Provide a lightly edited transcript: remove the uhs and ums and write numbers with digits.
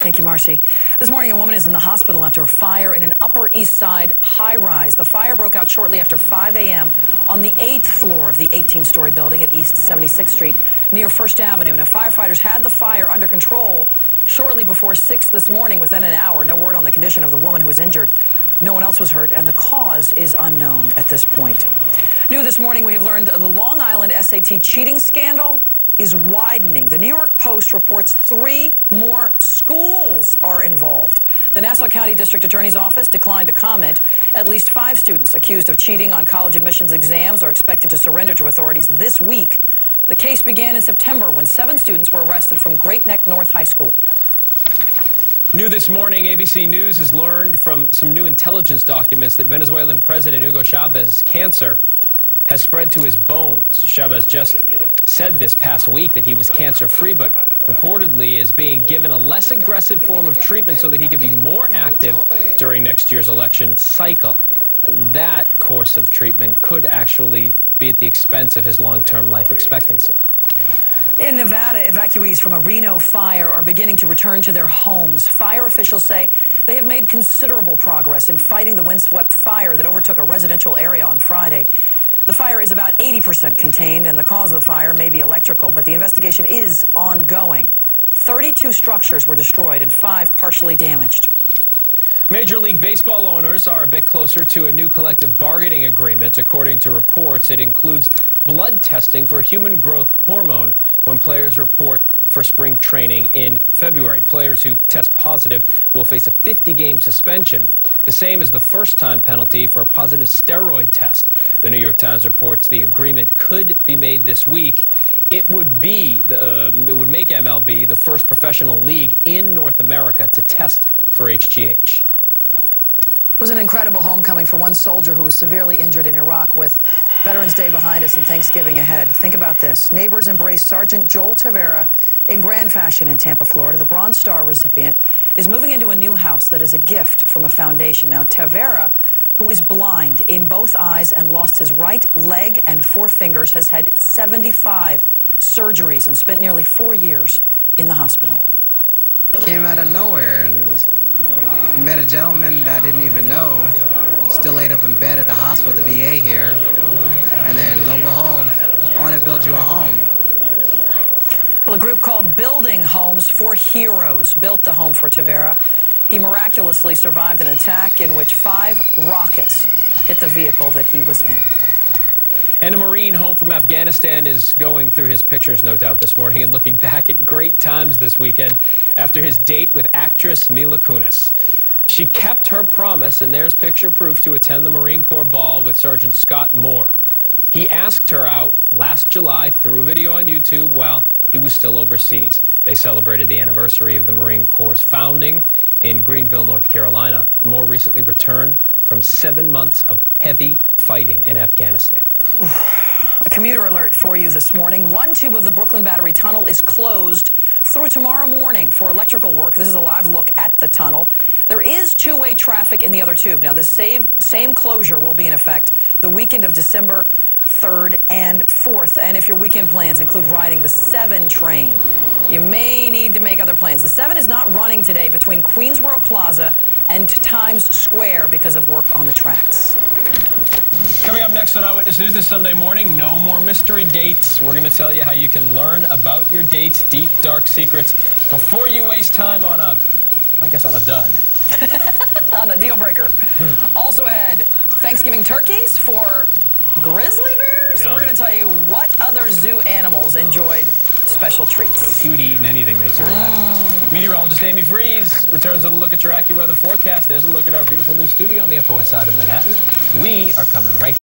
Thank you, Marcy. This morning, a woman is in the hospital after a fire in an Upper East Side high-rise. The fire broke out shortly after 5 a.m. on the 8th floor of the 18-story building at East 76th Street near First Avenue. Now, firefighters had the fire under control shortly before 6 this morning, within an hour. No word on the condition of the woman who was injured. No one else was hurt, and the cause is unknown at this point. New this morning, we have learned the Long Island SAT cheating scandal is widening. The New York Post reports 3 more schools are involved. The Nassau County District Attorney's Office declined to comment. At least 5 students accused of cheating on college admissions exams are expected to surrender to authorities this week. The case began in September when 7 students were arrested from Great Neck North High School. New this morning, ABC News has learned from some new intelligence documents that Venezuelan President Hugo Chavez's cancer has spread to his bones. Chavez just said this past week that he was cancer-free, but reportedly is being given a less aggressive form of treatment so that he could be more active during next year's election cycle. That course of treatment could actually be at the expense of his long-term life expectancy. In Nevada, evacuees from a Reno fire are beginning to return to their homes. Fire officials say they have made considerable progress in fighting the windswept fire that overtook a residential area on Friday. The fire is about 80% contained, and the cause of the fire may be electrical, but the investigation is ongoing. 32 structures were destroyed and 5 partially damaged. Major League Baseball owners are a bit closer to a new collective bargaining agreement. According to reports, it includes blood testing for human growth hormone when players report for spring training in February. Players who test positive will face a 50-game suspension, the same as the first-time penalty for a positive steroid test. The New York Times reports the agreement could be made this week. It would make MLB the first professional league in North America to test for HGH. It was an incredible homecoming for one soldier who was severely injured in Iraq, with Veterans Day behind us and Thanksgiving ahead. Think about this. Neighbors embraced Sergeant Joel Tavera in grand fashion in Tampa, Florida. The Bronze Star recipient is moving into a new house that is a gift from a foundation. Now, Tavera, who is blind in both eyes and lost his right leg and 4 fingers, has had 75 surgeries and spent nearly 4 years in the hospital. Came out of nowhere and met a gentleman that I didn't even know, still laid up in bed at the hospital, the VA here, and then lo and behold, I want to build you a home. Well, a group called Building Homes for Heroes built the home for Tavera. He miraculously survived an attack in which 5 rockets hit the vehicle that he was in. And a Marine home from Afghanistan is going through his pictures, no doubt, this morning and looking back at great times this weekend after his date with actress Mila Kunis. She kept her promise, and there's picture proof, to attend the Marine Corps ball with Sergeant Scott Moore. He asked her out last July through a video on YouTube while he was still overseas. They celebrated the anniversary of the Marine Corps' founding in Greenville, North Carolina. Moore recently returned from 7 months of heavy fighting in Afghanistan. A commuter alert for you this morning. One tube of the Brooklyn Battery Tunnel is closed through tomorrow morning for electrical work. This is a live look at the tunnel. There is 2-way traffic in the other tube. Now, this same closure will be in effect the weekend of December 3rd and 4th. And if your weekend plans include riding the 7 train, you may need to make other plans. The 7 is not running today between Queensboro Plaza and Times Square because of work on the tracks. Coming up next on Eyewitness News this Sunday morning, no more mystery dates. We're going to tell you how you can learn about your date's deep, dark secrets before you waste time on a dud. On a deal breaker. Also ahead, Thanksgiving turkeys for grizzly bears. We're going to tell you what other zoo animals enjoyed special treats. He would eat anything they serve at him. Meteorologist Amy Freeze returns with a look at your AccuWeather forecast. There's a look at our beautiful new studio on the Upper West Side of Manhattan. We are coming right